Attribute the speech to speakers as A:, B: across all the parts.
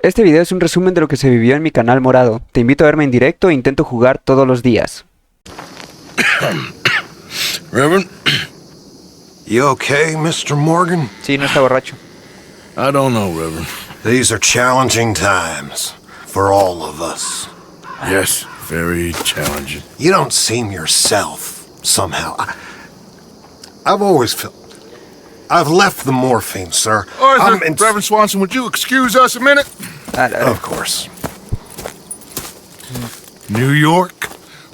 A: Este video es un resumen de lo que se vivió en mi canal morado. Te invito a verme en directo e intento jugar todos los días.
B: Reverend? You okay, Mr. Morgan?
A: Sí, no está borracho.
C: I don't know, Reverend.
B: These are challenging times for all of us.
C: Yes, very challenging.
B: You don't seem yourself, somehow. I've always felt... I've left the morphine, sir.
D: Arthur, Reverend Swanson, would you excuse us a minute?
B: Of course.
D: New York.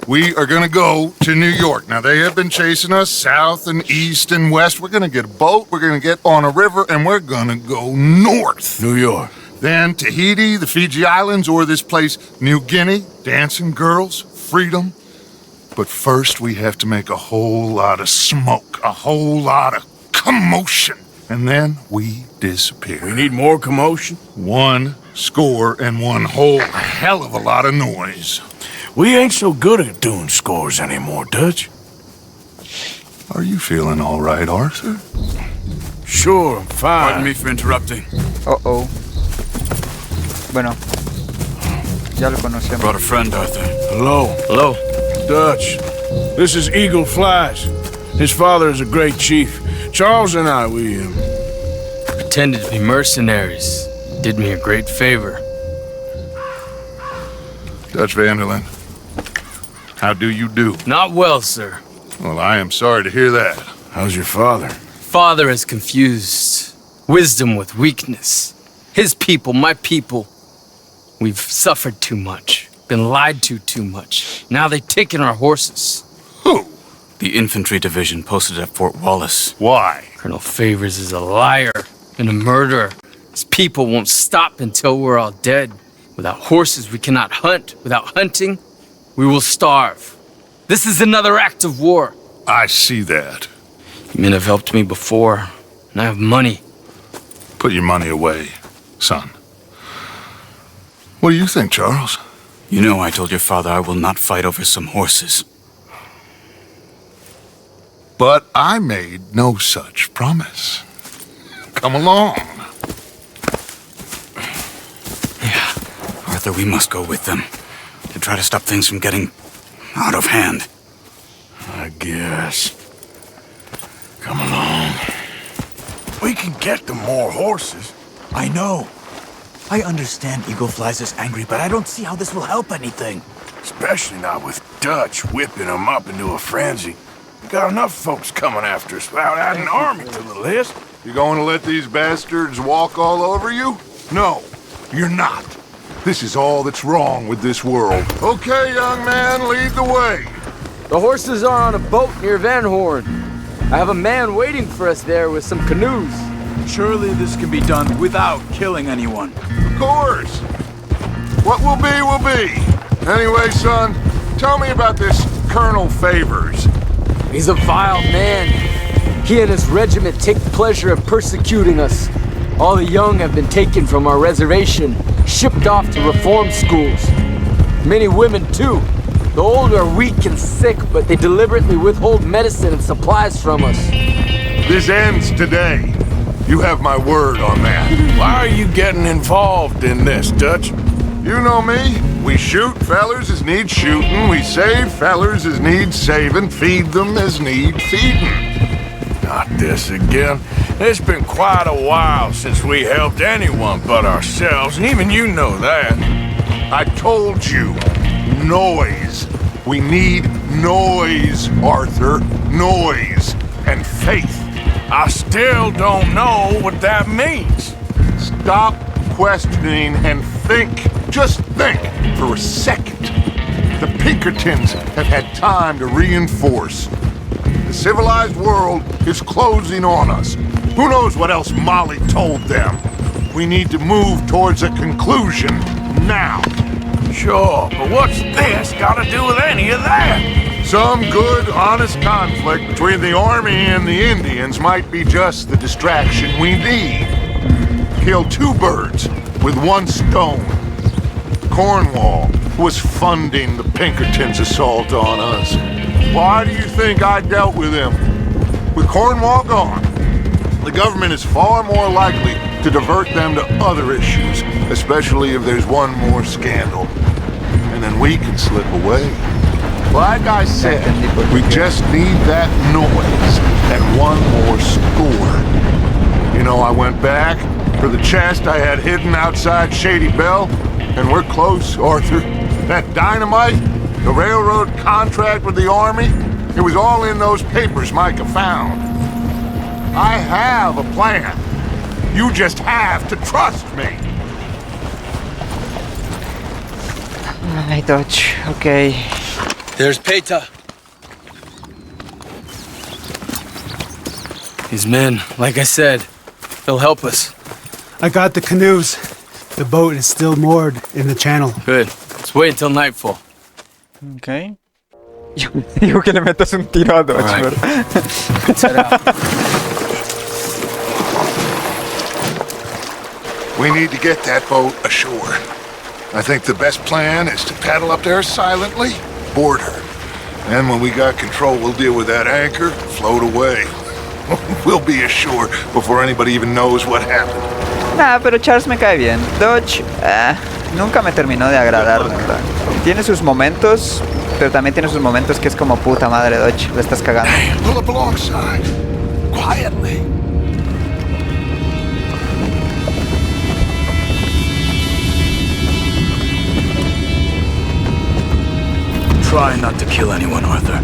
D: We are gonna go to New York. Now, they have been chasing us south and east and west. We're gonna get a boat, we're gonna get on a river, and we're gonna go north.
C: New York.
D: Then Tahiti, the Fiji Islands, or this place, New Guinea, dancing girls, freedom. But first, we have to make a whole lot of smoke, a whole lot of commotion. And then we disappear.
C: We need more commotion?
D: 1 score and 1 whole hell of a lot of noise.
C: We ain't so good at doing scores anymore, Dutch.
D: Are you feeling all right, Arthur?
C: Sure, I'm fine.
E: Pardon me for interrupting.
A: Oh. Bueno, ya lo conocemos.
E: Brought a friend, Arthur.
C: Hello.
E: Hello.
C: Dutch, this is Eagle Flies. His father is a great chief. Charles and I, we
E: Pretended to be mercenaries. Did me a great favor.
D: Dutch Vanderlyn, how do you do?
E: Not well, sir.
D: Well, I am sorry to hear that.
C: How's your father?
E: Father has confused wisdom with weakness. His people, my people. We've suffered too much. Been lied to too much. Now they've taken our horses.
D: Who?
E: The infantry division posted at Fort Wallace.
D: Why?
E: Colonel Favors is a liar and a murderer. His people won't stop until we're all dead. Without horses, we cannot hunt. Without hunting, we will starve. This is another act of war.
D: I see that.
E: You men have helped me before, and I have money.
D: Put your money away, son. What do you think, Charles?
E: You know I told your father I will not fight over some horses.
D: But I made no such promise. Come along.
E: Yeah, Arthur, we must go with them to try to stop things from getting out of hand.
C: I guess. Come along. We can get them more horses.
F: I know. I understand Eagle Flies is angry, but I don't see how this will help anything.
C: Especially not with Dutch whipping them up into a frenzy. We got enough folks coming after us without adding an army to the list.
D: You going to let these bastards walk all over you? No, you're not. This is all that's wrong with this world. Okay, young man, lead the way.
G: The horses are on a boat near Van Horn. I have a man waiting for us there with some canoes.
F: Surely this can be done without killing anyone.
D: Of course. What will be, will be. Anyway, son, tell me about this Colonel Favors.
G: He's a vile man. He and his regiment take pleasure in persecuting us. All the young have been taken from our reservation, shipped off to reform schools. Many women, too. The old are weak and sick, but they deliberately withhold medicine and supplies from us.
D: This ends today. You have my word on that.
C: Why are you getting involved in this, Dutch?
D: You know me. We shoot fellers as need shooting. We save fellers as need saving. Feed them as need feeding.
C: Not this again. It's been quite a while since we helped anyone but ourselves, and even you know that.
D: I told you. Noise. We need noise, Arthur. Noise and faith.
C: I still don't know what that means.
D: Stop questioning and think. Just think for a second. The Pinkertons have had time to reinforce. The civilized world is closing on us. Who knows what else Molly told them? We need to move towards a conclusion now.
C: Sure, but what's this got to do with any of that?
D: Some good, honest conflict between the army and the Indians might be just the distraction we need. Kill 2 birds with 1 stone. Cornwall was funding the Pinkertons' assault on us. Why do you think I dealt with him? With Cornwall gone, the government is far more likely to divert them to other issues, especially if there's one more scandal. And then we can slip away. Like I said, we just need that noise and one more score. You know, I went back for the chest I had hidden outside Shady Bell, and we're close, Arthur. That dynamite, the railroad contract with the Army, it was all in those papers Micah found. I have a plan. You just have to trust me.
A: Ay, Dodge, ok.
E: There's Peta. His men, like I said, they'll help us.
H: I got the canoes. The boat is still moored in the channel.
E: Good. Let's wait until nightfall.
A: Ok. Yo digo que le metas un tiro a Dodge,
E: Alright.
A: ¿verdad?
E: Let's head out.
D: We need to get that boat ashore. I think the best plan is to paddle up there silently, board her. Then when we got control, we'll deal with that anchor, float away. We'll be ashore before anybody even knows what happened.
A: Nah, pero Charles me cae bien. Dodge, nunca me terminó de agradar, la verdad. Tiene sus momentos, pero también tiene sus momentos que es como puta madre, Dodge, la estás cagando.
D: Hey, pull up alongside. Quietly.
F: Try not to kill anyone, Arthur.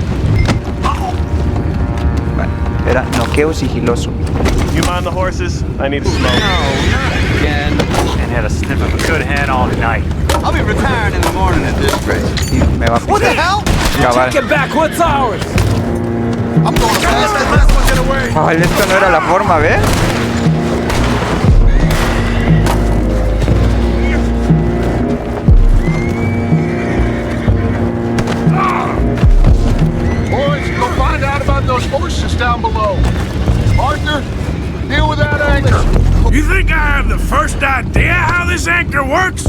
A: Bueno, era noqueo sigiloso.
I: You mind the horses? I need to smoke.
J: Again, and had a sniff of a good hand all night. I'll be retiring in the morning at this rate.
A: Y me va a
J: What the hell?
A: Cabal.
E: Get back, what's ours?
J: I'm going to pass that last one get away.
A: Ay, esto no era la forma, ¿ves?
D: Boys, go find out about those horses down below. Arthur, deal with that anchor.
C: You think I have the first idea how this anchor works?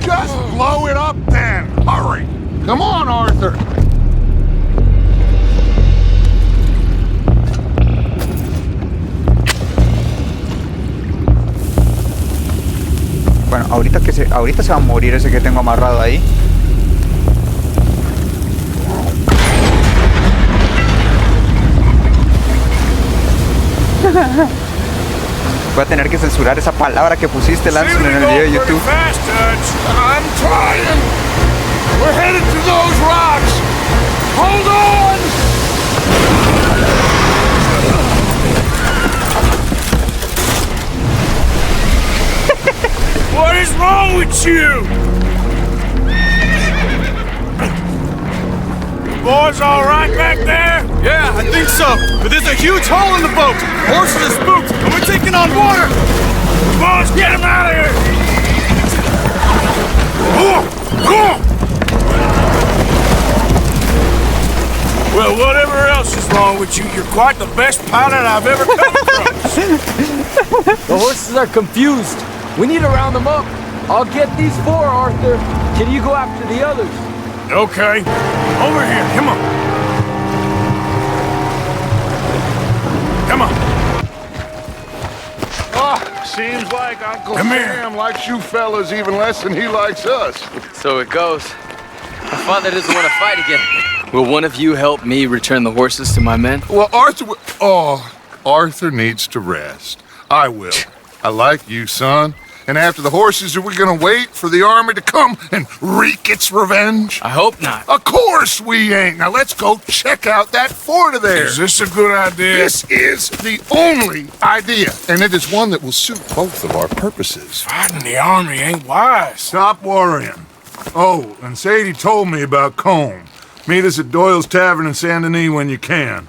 D: Just blow it up then. Hurry. Come on, Arthur.
A: Bueno, ahorita se va a morir ese que tengo amarrado ahí. Voy a tener que censurar esa palabra que pusiste, Lance, en el video de YouTube.
C: Fast, Dutch.
D: I'm trying. We're headed to those rocks. Hold on.
C: What is wrong with you? Boys all right back there?
I: Yeah, I think so. But there's a huge hole in the boat. Horses are spooked, and we're taking on water.
C: Boys, get him out of here! Well, whatever else is wrong with you, you're quite the best pilot I've ever come across.
E: The horses are confused. We need to round them up. I'll get these four, Arthur. Can you go after the others?
C: Okay. Over here, come on. Come on.
D: Seems like Uncle
C: Come here.
D: Sam likes you fellas even less than he likes us.
E: So it goes. My father doesn't want to fight again. Will one of you help me return the horses to my men?
D: Well, Arthur needs to rest. I will. I like you, son. And after the horses, are we gonna wait for the army to come and wreak its revenge?
E: I hope not.
D: Of course we ain't. Now let's go check out that fort of theirs.
C: Is this a good idea?
D: This is the only idea, and it is one that will suit both of our purposes.
C: Fighting the army ain't wise.
D: Stop worrying. Oh, and Sadie told me about Combe. Meet us at Doyle's Tavern in Saint Denis when you can.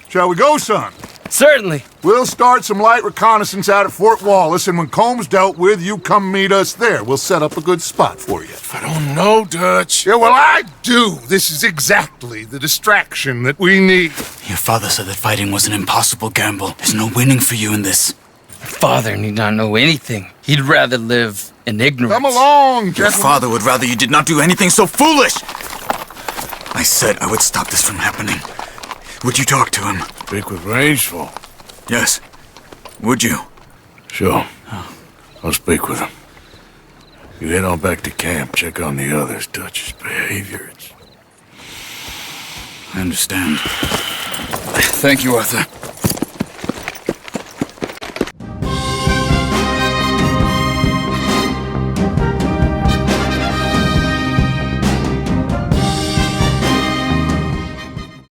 D: Shall we go, son?
E: Certainly.
D: We'll start some light reconnaissance out at Fort Wallace, and when Combs dealt with, you come meet us there. We'll set up a good spot for you.
C: I don't know, Dutch.
D: Yeah, well, I do. This is exactly the distraction that we need.
F: Your father said that fighting was an impossible gamble. There's no winning for you in this.
E: Father need not know anything. He'd rather live in ignorance.
D: Come along,
F: Your
D: gentlemen.
F: father would rather you did not do anything so foolish. I said I would stop this from happening. Would you talk to him?
C: Speak with Rangeful.
F: Yes. Would you?
C: Sure. I'll speak with him. You head on back to camp, check on the others, Dutch's behavior.
I: I understand. Thank you, Arthur.